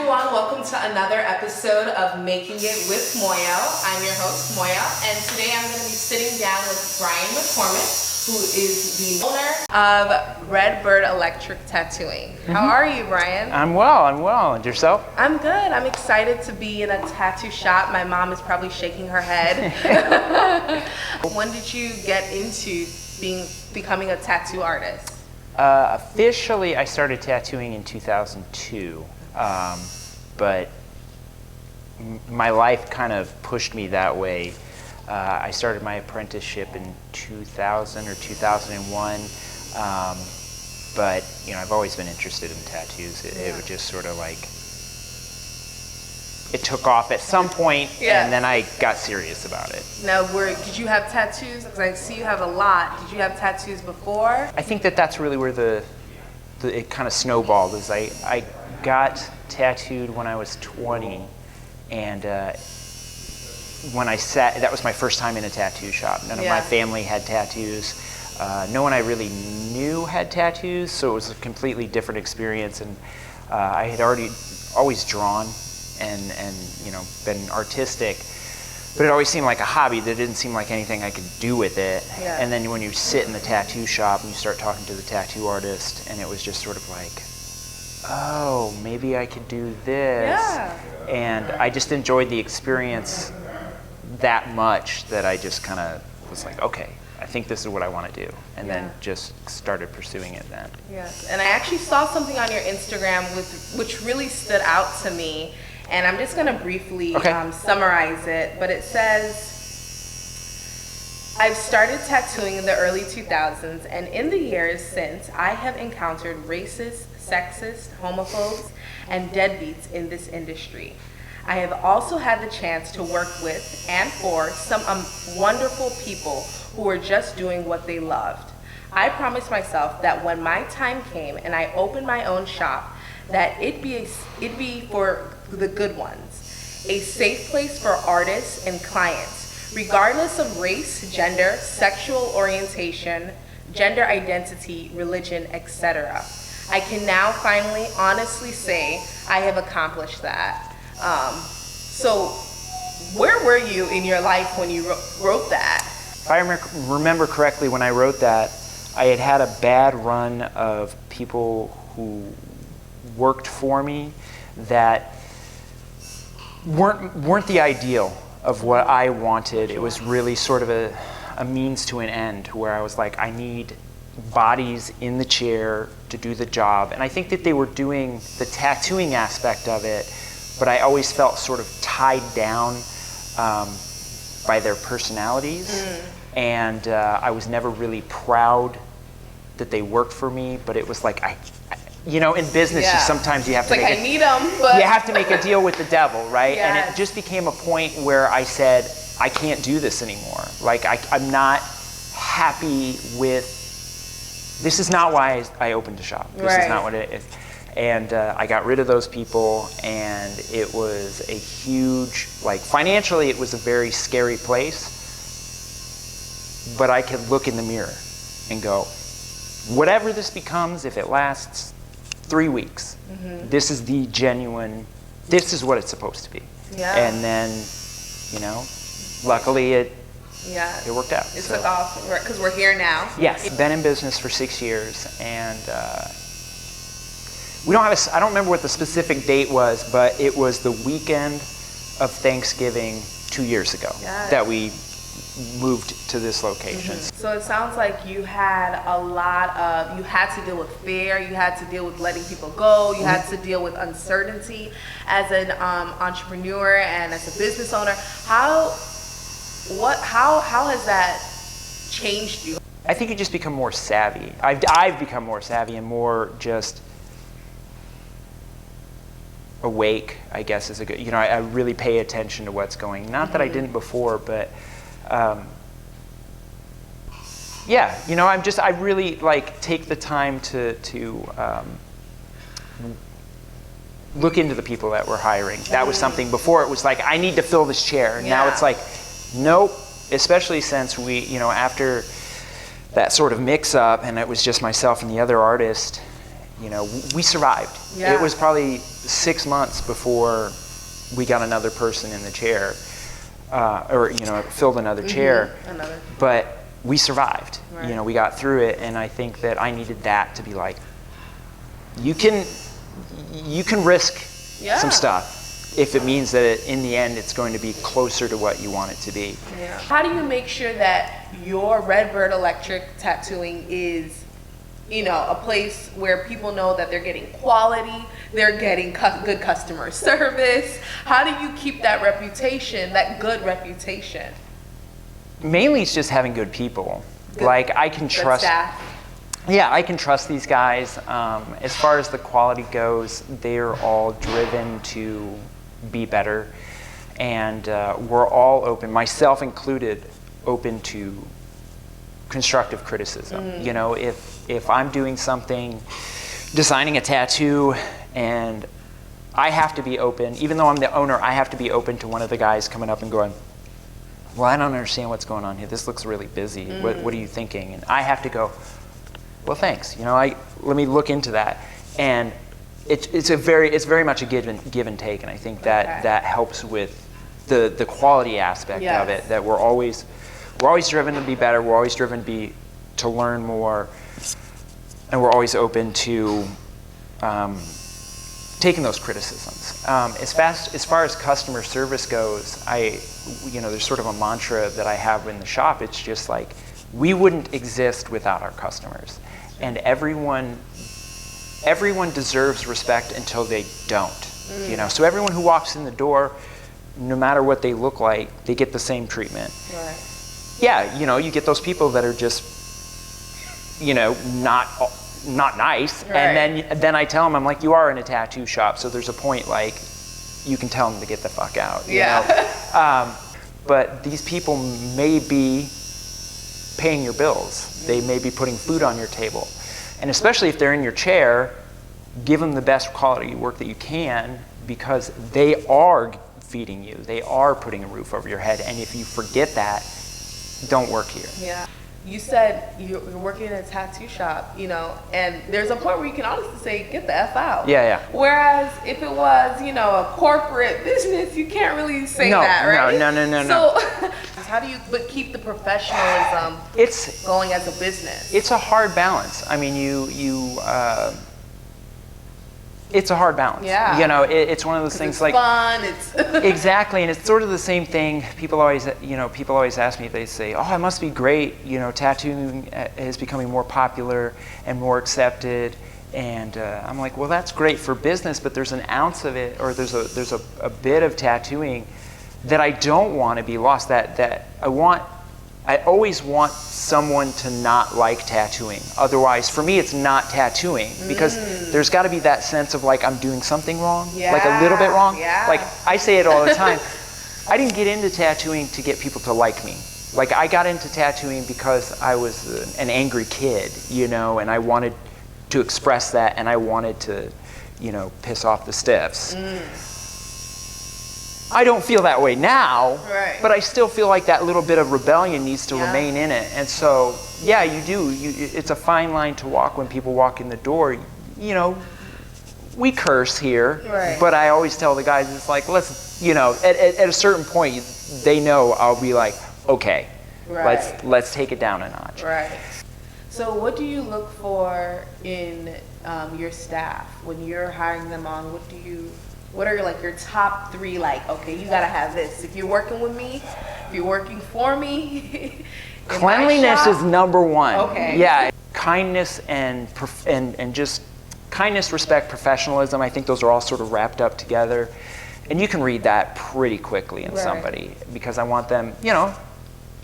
everyone, welcome to another episode of Making It with Moyo. I'm your host, Moyo, and today I'm going to be sitting down with Brian McCormic, who is the owner of Redbird Electric Tattooing. How are you, Brian? I'm well. And yourself? I'm good. I'm excited to be in a tattoo shop. My mom is probably shaking her head. When did you get into becoming a tattoo artist? Officially, I started tattooing in 2002, but my life kind of pushed me that way. I started my apprenticeship in 2000 or 2001, but I've always been interested in tattoos. It was just sort of like, it took off at some point, and then I got serious about it. Now, did you have tattoos? Because I see you have a lot. Did you have tattoos before? I think that's really where it kind of snowballed. Is I got tattooed when I was 20, and that was my first time in a tattoo shop. None of my family had tattoos. No one I really knew had tattoos, so it was a completely different experience. And I had always drawn and been artistic, but it always seemed like a hobby. There didn't seem like anything I could do with it. And then when you sit in the tattoo shop and you start talking to the tattoo artist, and it was just sort of like, oh, maybe I could do this. And I just enjoyed the experience that much that I just kind of was like, okay, I think this is what I want to do, and then just started pursuing it then. Yes, and I actually saw something on your Instagram which really stood out to me, and I'm just going to briefly summarize it, but it says, I've started tattooing in the early 2000s, and in the years since, I have encountered racist, sexist, homophobes, and deadbeats in this industry. I have also had the chance to work with and for some wonderful people who were just doing what they loved. I promised myself that when my time came and I opened my own shop, that it'd be for the good ones, a safe place for artists and clients, regardless of race, gender, sexual orientation, gender identity, religion, etc. I can now finally honestly say I have accomplished that. So where were you in your life when you wrote that? If I remember correctly, when I wrote that, I had a bad run of people who worked for me that weren't the ideal of what I wanted. It was really sort of a means to an end, where I was like, I need bodies in the chair to do the job. And I think that they were doing the tattooing aspect of it, but I always felt sort of tied down by their personalities. And I was never really proud that they worked for me, but it was like, in business, sometimes you have to I need them, but you have to make a deal with the devil, right? And it just became a point where I said, I can't do this anymore. Like, I'm not happy with, this is not why I opened a shop. This is not what it is. And I got rid of those people, and it was a huge, financially it was a very scary place, but I could look in the mirror and go, whatever this becomes, if it lasts 3 weeks, this is the genuine, this is what it's supposed to be. And then, luckily it worked out. It took off, because we're here now. Yes, been in business for 6 years, and we don't have I don't remember what the specific date was, but it was the weekend of Thanksgiving 2 years ago that we moved to this location. So it sounds like you had you had to deal with fear, you had to deal with letting people go, you had to deal with uncertainty as an entrepreneur and as a business owner. How has that changed you? I think you just become more savvy. I've become more savvy and more just awake, I guess is a good, I really pay attention to what's going, not that I didn't before, but I really take the time to look into the people that we're hiring. That was something before, it was like, I need to fill this chair. And now it's like, nope, especially since we, after that sort of mix up and it was just myself and the other artist, You know, we survived. Yeah. It was probably 6 months before we got another person in the chair, or, you know, filled another chair. But we survived. Right. You know, we got through it, and I think that I needed that to be like, you can risk some stuff if it means that in the end it's going to be closer to what you want it to be. Yeah. How do you make sure that your Redbird Electric Tattooing is, you know, a place where people know that they're getting quality, they're getting good customer service? How do you keep that reputation, that good reputation? Mainly it's just having good people. Like, I can trust. Staff. Yeah, I can trust these guys. As far as the quality goes, they're all driven to be better, and we're all open, myself included, open to constructive criticism. You know, if I'm doing something, designing a tattoo, and I have to be open, even though I'm the owner, I have to be open to one of the guys coming up and going, well, I don't understand what's going on here. This looks really busy. What are you thinking? And I have to go, well, thanks. You know, let me look into that. And it's very much a give and take, and I think that helps with the quality aspect of it. That we're always driven to be better. We're always driven to learn more, and we're always open to taking those criticisms. As far as customer service goes, you know, there's sort of a mantra that I have in the shop. It's just like, we wouldn't exist without our customers, and everyone deserves respect until they don't. You know, so everyone who walks in the door, no matter what they look like, they get the same treatment. Right. Yeah, you know, you get those people that are just, you know, not nice, right. And then I tell them, I'm like, you are in a tattoo shop, so there's a point, like, you can tell them to get the fuck out. You know? But these people may be paying your bills. They may be putting food on your table. And especially if they're in your chair, give them the best quality work that you can, because they are feeding you. They are putting a roof over your head. And if you forget that, don't work here. Yeah. You said you're working in a tattoo shop, you know, and there's a point where you can honestly say, get the F out. Yeah. Whereas if it was, you know, a corporate business, you can't really say that, right? No. So how do you keep the professionalism going as a business? It's a hard balance. I mean, it's a hard balance. Yeah. You know, it's one of those things, it's like, fun. It's exactly, and it's sort of the same thing. People always ask me. They say, "Oh, it must be great. You know, tattooing is becoming more popular and more accepted." And I'm like, "Well, that's great for business, but there's an ounce of it, or there's a bit of tattooing that I don't want to be lost. That I always want someone to not like tattooing. Otherwise, for me, it's not tattooing, because there's got to be that sense of, like, I'm doing something wrong, like a little bit wrong. Yeah. Like, I say it all the time. I didn't get into tattooing to get people to like me. Like, I got into tattooing because I was an angry kid, you know, and I wanted to express that, and I wanted to, you know, piss off the stiffs. I don't feel that way now, right. But I still feel like that little bit of rebellion needs to remain in it. And so, yeah, you do. It's a fine line to walk when people walk in the door. You know, we curse here, right. But I always tell the guys, it's like, let's, you know, at a certain point, they know I'll be like, okay, right. let's take it down a notch. Right. So what do you look for in your staff when you're hiring them on? What are your top 3, like, okay, you gotta have this. If you're working with me, if you're working for me. Cleanliness is number 1. Okay. Yeah, kindness and just kindness, respect, professionalism. I think those are all sort of wrapped up together. And you can read that pretty quickly in somebody, because I want them, you know,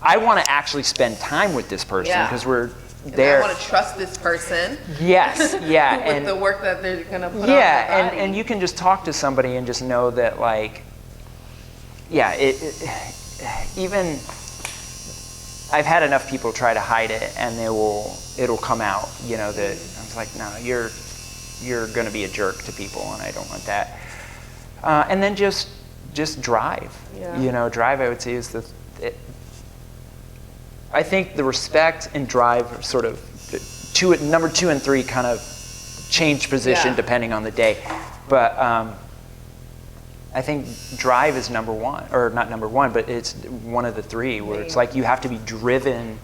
I want to actually spend time with this person, because we're there. I want to trust this person. Yes, yeah. with and the work that they're going to put on their body. and you can just talk to somebody and just know that, like, yeah, even I've had enough people try to hide it, and it'll come out, you know, that I was like, no, you're going to be a jerk to people, and I don't want that. And then just drive. Yeah. You know, drive, I would say, is I think the respect and drive are sort of number 2 and 3 kind of change position depending on the day. But I think drive is number one, or not number one, but it's one of the three where it's like you have to be driven,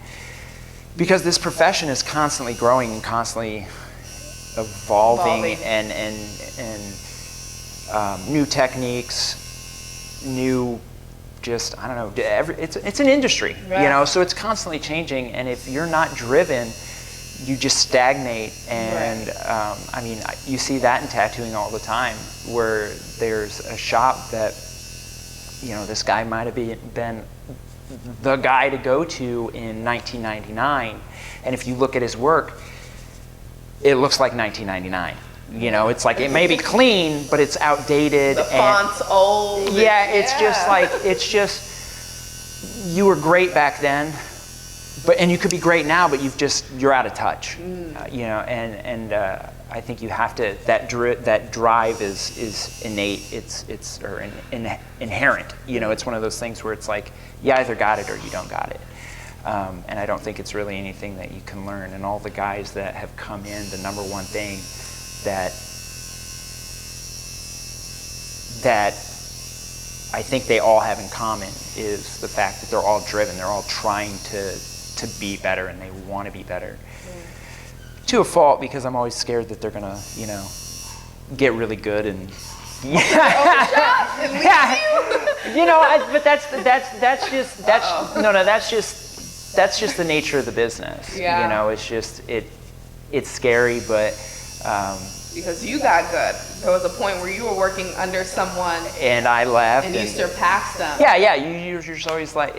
because this profession is constantly growing and constantly evolving. And new techniques, new, just, I don't know, it's an industry, you know, so it's constantly changing, and if you're not driven, you just stagnate. And I mean, you see that in tattooing all the time, where there's a shop that, you know, this guy might have been the guy to go to in 1999, and if you look at his work, it looks like 1999. You know, it's like, it may be clean, but it's outdated. The font's old. Yeah, it's just like, it's just, you were great back then, and you could be great now, but you're out of touch. You know, and I think you have to, that drive is innate, it's inherent. You know, it's one of those things where it's like, you either got it or you don't got it. And I don't think it's really anything that you can learn. And all the guys that have come in, the number one thing that I think they all have in common is the fact that they're all driven. They're all trying to be better, and they want to be better. To a fault, because I'm always scared that they're gonna, you know, get really good and you know, but that's just the nature of the business. You know, it's just it's scary, but because you got good. There was a point where you were working under someone, and I left, and you surpassed them. You're just always like,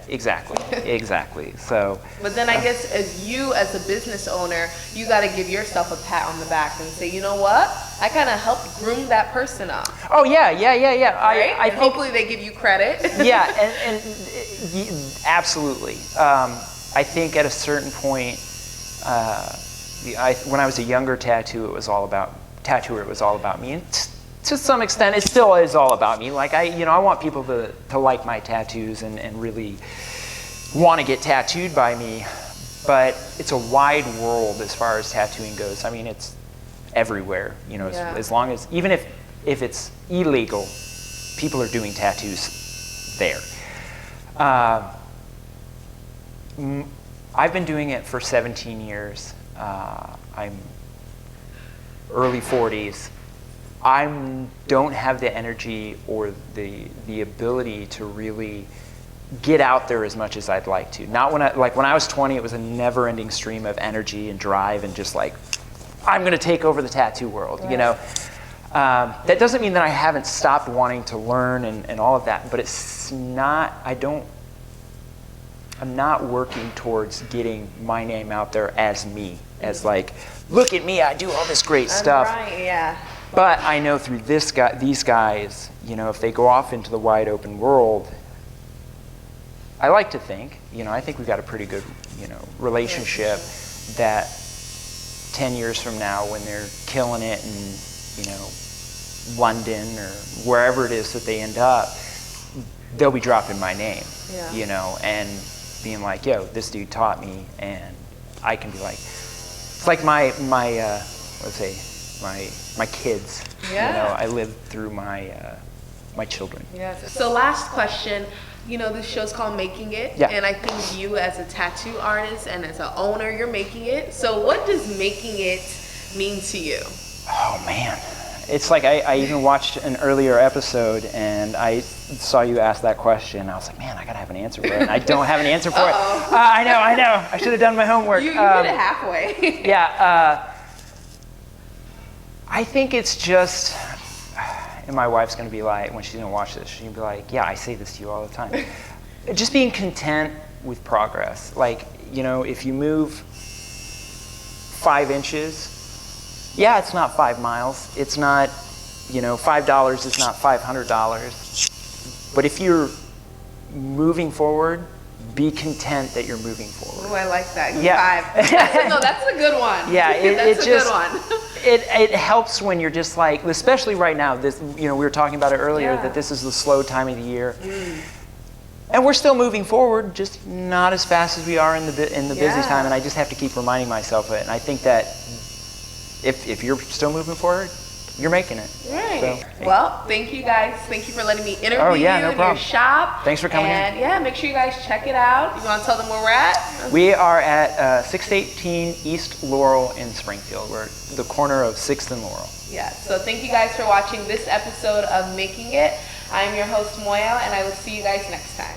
exactly. So, but then I guess as a business owner, you got to give yourself a pat on the back and say, you know what, I kind of helped groom that person up. Oh yeah. Right? I and think, hopefully they give you credit. and absolutely. I think at a certain point, when I was a younger tattooer, it was all about me, and to some extent, it still is all about me. Like I want people to like my tattoos and really want to get tattooed by me. But it's a wide world as far as tattooing goes. I mean, it's everywhere. You know, as long as, even if it's illegal, people are doing tattoos there. I've been doing it for 17 years. I'm early 40s. I don't have the energy or the ability to really get out there as much as I'd like to. Not when I was 20, it was a never-ending stream of energy and drive and just like, I'm going to take over the tattoo world. You know, that doesn't mean that I haven't stopped wanting to learn and all of that, but it's not. I'm not working towards getting my name out there as me, as like, look at me, I do all this great stuff. Right, yeah. But I know through these guys, you know, if they go off into the wide open world, I like to think, you know, I think we've got a pretty good, you know, relationship that 10 years from now, when they're killing it in, you know, London or wherever it is that they end up, they'll be dropping my name, you know, and being like, yo, this dude taught me, and I can be like, it's like my kids. You know, I live through my children. Yes. So last question. You know, this show's called Making It, and I think you as a tattoo artist and as an owner, you're making it. So what does making it mean to you? Oh man, it's like I even watched an earlier episode and I saw you ask that question. I was like, man, I gotta have an answer for it. And I don't have an answer for it. I know. I should have done my homework. You did it halfway. I think it's just, and my wife's gonna be like, when she's gonna watch this, she's gonna be like, yeah, I say this to you all the time. Just being content with progress. Like, you know, if you move 5 inches, yeah, it's not 5 miles. It's not, you know, $5 is not $500. But if you're moving forward, be content that you're moving forward. Oh, I like that. 5. That's a good one. Yeah, that's a good one. It helps when you're just like, especially right now. This, you know, we were talking about it earlier that this is the slow time of the year, and we're still moving forward, just not as fast as we are in the busy time. And I just have to keep reminding myself of it. And I think that if you're still moving forward, you're making it. Right. So, well, thank you guys. Thank you for letting me interview no you in problem. your shop. Thanks for coming and in. yeah, make sure you guys check it out. You want to tell them where we're at? We are at 618 East Laurel in Springfield. We're at the corner of 6th and Laurel. Yeah, so thank you guys for watching this episode of Making It. I'm your host, Moyo, and I will see you guys next time.